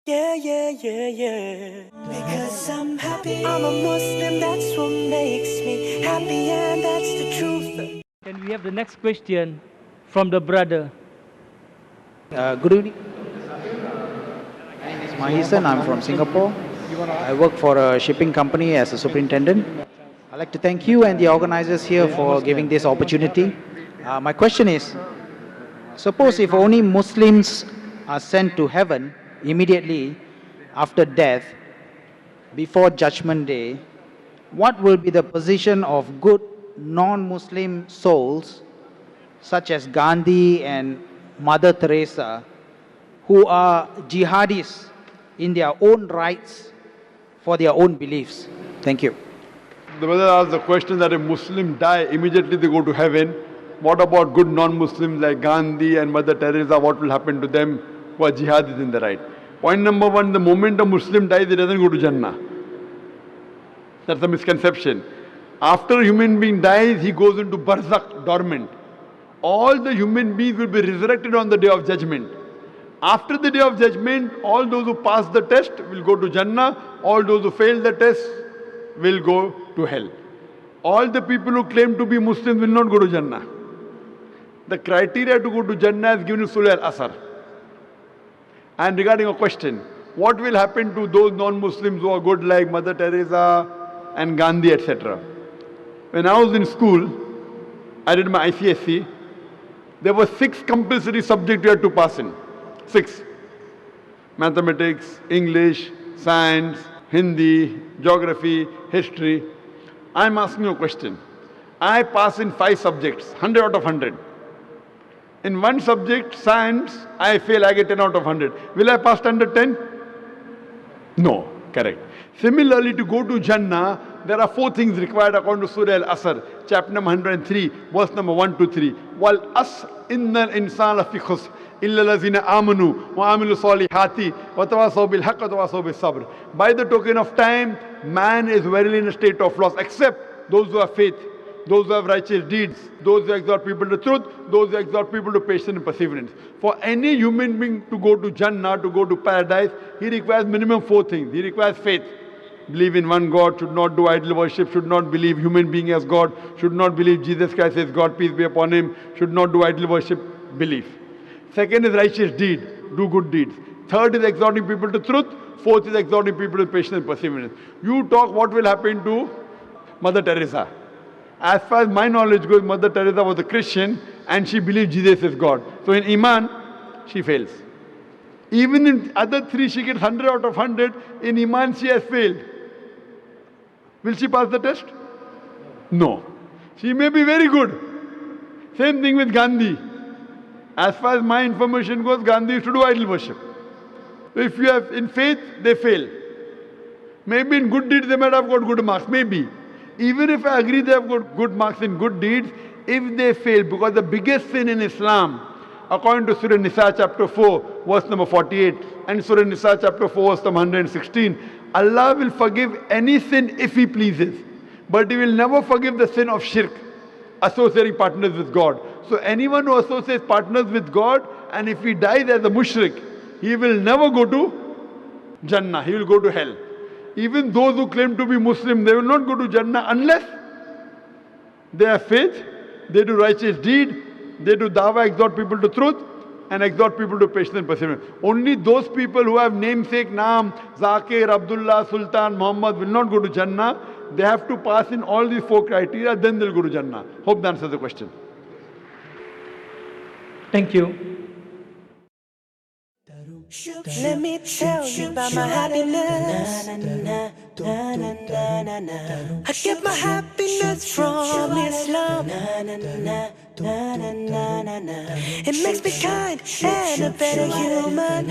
Yeah, yeah, yeah, yeah. Because I'm happy. I'm a Muslim, that's what makes me happy, and that's the truth. And we have the next question from the brother. Good evening. My name is Mahisan. I'm from Singapore. I work for a shipping company as a superintendent. I'd like to thank you and the organizers here for giving this opportunity. My question is, suppose if only Muslims are sent to heaven immediately after death, before Judgment Day, what will be the position of good non-Muslim souls such as Gandhi and Mother Teresa, who are jihadis in their own rights for their own beliefs? Thank you. The brother asked the question that if Muslims die, immediately they go to heaven. What about good non-Muslims like Gandhi and Mother Teresa? What will happen to them who are jihadis in the right? Point number one, the moment a Muslim dies, he doesn't go to Jannah. That's a misconception. After a human being dies, he goes into barzakh, dormant. All the human beings will be resurrected on the day of judgment. After the day of judgment, all those who pass the test will go to Jannah. All those who fail the test will go to hell. All the people who claim to be Muslims will not go to Jannah. The criteria to go to Jannah is given in Surah Al-Asr. And regarding a question, what will happen to those non-Muslims who are good like Mother Teresa and Gandhi, etc.? When I was in school, I did my ICSE. There were 6 compulsory subjects we had to pass in. 6. Mathematics, English, science, Hindi, geography, history. I'm asking you a question. I pass in 5 subjects, 100 out of 100. In one subject, science, I fail, I get 10 out of 100. Will I pass under 10? No, correct. Similarly, to go to Jannah, there are 4 things required according to Surah Al-Asr, chapter number 103, verse number 1 to 3. Wal as innal insana fi khusr illa allazina amanu wa amilu salihati wa tawasaw bil haqq wa tawasaw bis sabr. By the token of time, man is verily in a state of loss, except those who have faith, those who have righteous deeds, those who exhort people to truth, those who exhort people to patience and perseverance. For any human being to go to Jannah, to go to paradise, he requires minimum 4 things. He requires faith. Believe in one God, should not do idol worship, should not believe human being as God, should not believe Jesus Christ is God, peace be upon him, should not do idol worship, belief. Second is righteous deed, do good deeds. Third is exhorting people to truth. Fourth is exhorting people to patience and perseverance. You talk what will happen to Mother Teresa. As far as my knowledge goes, Mother Teresa was a Christian and she believed Jesus is God. So in Iman, she fails. Even in other 3, she gets 100 out of 100. In Iman, she has failed. Will she pass the test? No. She may be very good. Same thing with Gandhi. As far as my information goes, Gandhi used to do idol worship. If you have in faith, they fail. Maybe in good deeds, they might have got good marks. Maybe. Even if I agree they have got good marks in good deeds, if they fail, because the biggest sin in Islam, according to Surah Nisa chapter 4, verse number 48, and Surah Nisa chapter 4, verse number 116, Allah will forgive any sin if He pleases. But He will never forgive the sin of shirk, associating partners with God. So anyone who associates partners with God, and if he dies as a mushrik, he will never go to Jannah, he will go to hell. Even those who claim to be Muslim, they will not go to Jannah unless they have faith, they do righteous deed, they do dawah, exhort people to truth, and exhort people to patience and perseverance. Only those people who have namesake, Naam, Zakir, Abdullah, Sultan, Muhammad will not go to Jannah. They have to pass in all these 4 criteria, then they'll go to Jannah. Hope that answers the question. Thank you. Let me tell you about my happiness. I get my happiness from Islam. It makes me kind and a better human.